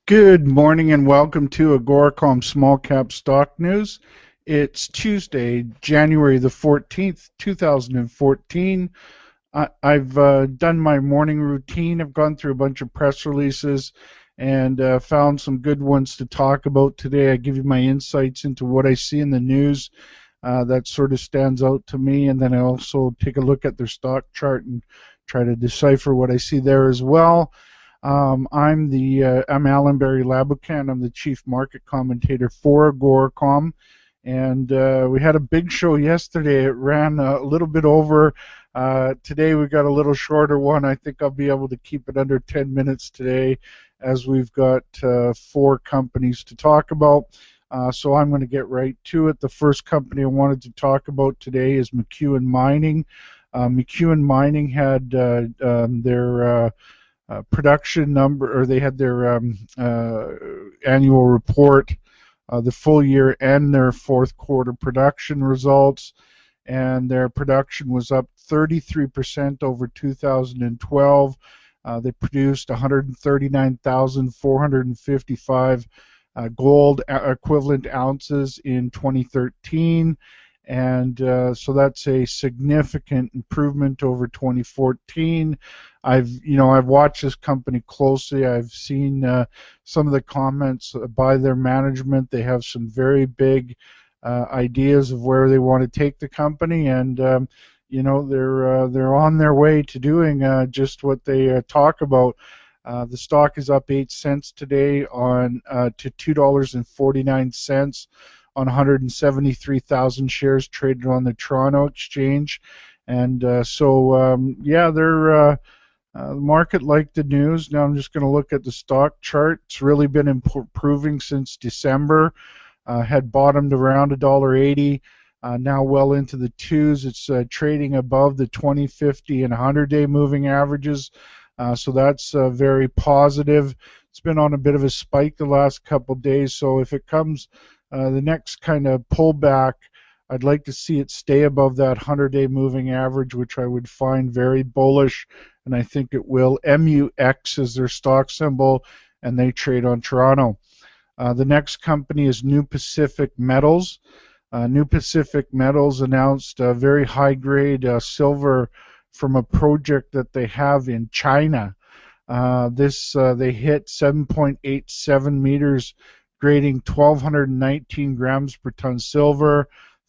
Good morning and welcome to AGORACOM Small Cap Stock News. It's Tuesday, January the 14th, 2014. I've done my morning routine. I've gone through a bunch of press releases and found some good ones to talk about today. I give you my insights into what I see in the news that sort of stands out to me, and then I also take a look at their stock chart and try to decipher what I see there as well. I'm Alan Barry Labucan. I'm the chief market commentator for AGORACOM, and we had a big show yesterday. It ran a little bit over. Today we got a little shorter one. I think I'll be able to keep it under 10 minutes today, as we've got 4 companies to talk about. So I'm going to get right to it. The first company I wanted to talk about today is McEwen Mining. McEwen Mining had their production number, or they had their annual report, the full year and their fourth quarter production results, and their production was up 33% over 2012. They produced 139,455 gold equivalent ounces in 2013. And so that's a significant improvement over 2014. I've watched this company closely. I've seen some of the comments by their management. They have some very big ideas of where they want to take the company, and they're on their way to doing just what they talk about. The stock is up 8 cents today on to $2.49. on 173,000 shares traded on the Toronto Exchange, and the market liked the news. Now I'm just going to look at the stock chart. It's really been improving since December. Had bottomed around $1.80. Now well into the twos. It's trading above the 20, 50, and 100-day moving averages. So that's very positive. It's been on a bit of a spike the last couple days. So if it comes the next kind of pullback, I'd like to see it stay above that 100-day moving average, which I would find very bullish, and I think it will. MUX is their stock symbol, and they trade on Toronto. The next company is New Pacific Metals. New Pacific Metals announced a very high-grade silver from a project that they have in China. They hit 7.87 meters, grading 1,219 grams per ton silver,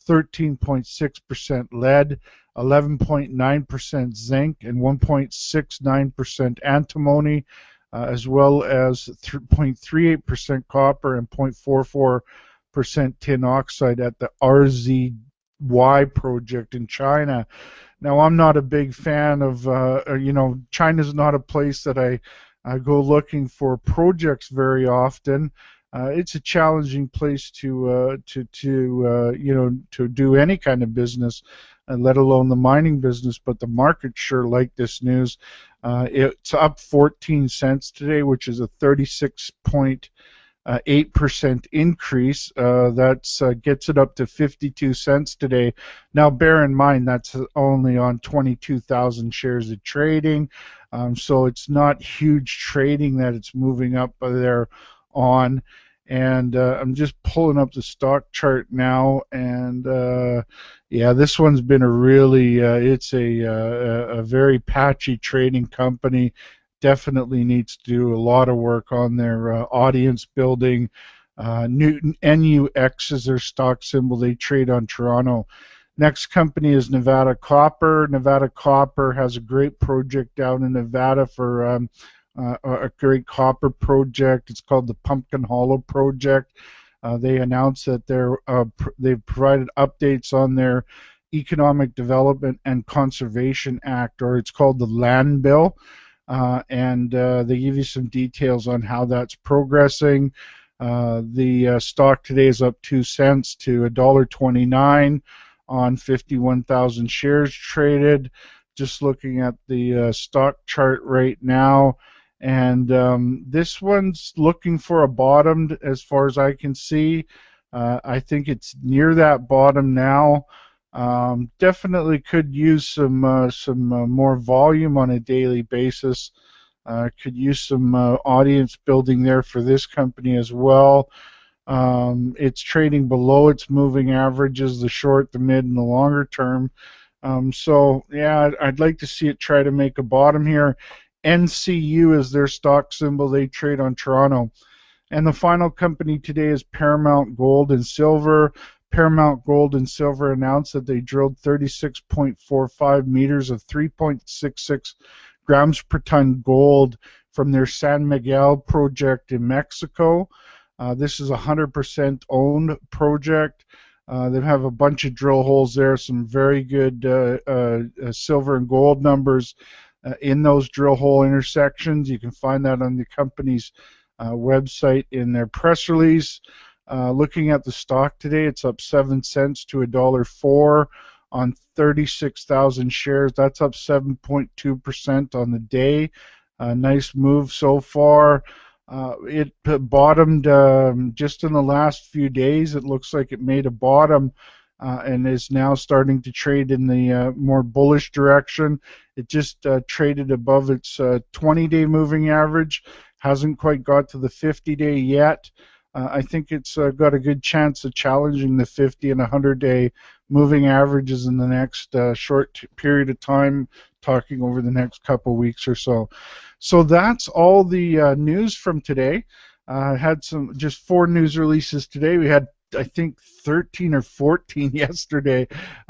13.6% lead, 11.9% zinc, and 1.69% antimony, as well as 0.38% copper and 0.44% tin oxide at the RZY project in China. Now, I'm not a big fan of, China's not a place that I go looking for projects very often. It's a challenging place to do any kind of business, let alone the mining business. But the market sure liked this news. It's up 14 cents today, which is a 36.8% increase. That gets it up to 52 cents today. Now, bear in mind that's only on 22,000 shares of trading, so it's not huge trading that it's moving up there on. And I'm just pulling up the stock chart now, and this one's been a really it's a very patchy trading company. Definitely needs to do a lot of work on their audience building. NUX is their stock symbol. They trade on Toronto. Next company is Nevada Copper. Nevada Copper has a great project down in Nevada for a great copper project. It's called the Pumpkin Hollow project. They announced that they've provided updates on their Economic Development and Conservation Act, or it's called the Land Bill, and they give you some details on how that's progressing. The stock today is up 2 cents to $1.29 on 51,000 shares traded. Just looking at the stock chart right now, and this one's looking for a bottom as far as I can see. I think it's near that bottom now. Definitely could use some more volume on a daily basis. Could use some audience building there for this company as well. It's trading below its moving averages, the short, the mid, and the longer term. So yeah, I'd like to see it try to make a bottom here. NCU is their stock symbol. They trade on Toronto. And the final company today is Paramount Gold and Silver. Paramount Gold and Silver announced that they drilled 36.45 meters of 3.66 grams per ton gold from their San Miguel project in Mexico. This is a 100% owned project. They have a bunch of drill holes there, some very good silver and gold numbers in those drill hole intersections. You can find that on the company's website in their press release. Looking at the stock today, it's up 7 cents to $1.04 on 36,000 shares. That's up 7.2% on the day. Nice move so far. It bottomed just in the last few days. It looks like it made a bottom and is now starting to trade in the more bullish direction. It just traded above its 20-day moving average. Hasn't quite got to the 50-day yet. I think it's got a good chance of challenging the 50 and 100-day moving averages in the next short period of time, talking over the next couple weeks or so. So that's all the news from today. Had just 4 news releases today. We had, I think, 13 or 14 yesterday.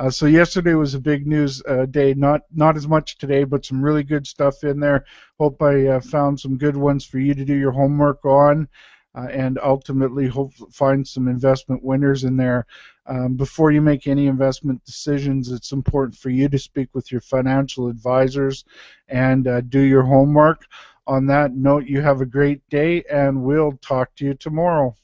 So yesterday was a big news day. Not as much today, but some really good stuff in there. Hope I found some good ones for you to do your homework on. And ultimately hope find some investment winners in there. Before you make any investment decisions, it's important for you to speak with your financial advisors and do your homework. On that note, you have a great day, and we'll talk to you tomorrow.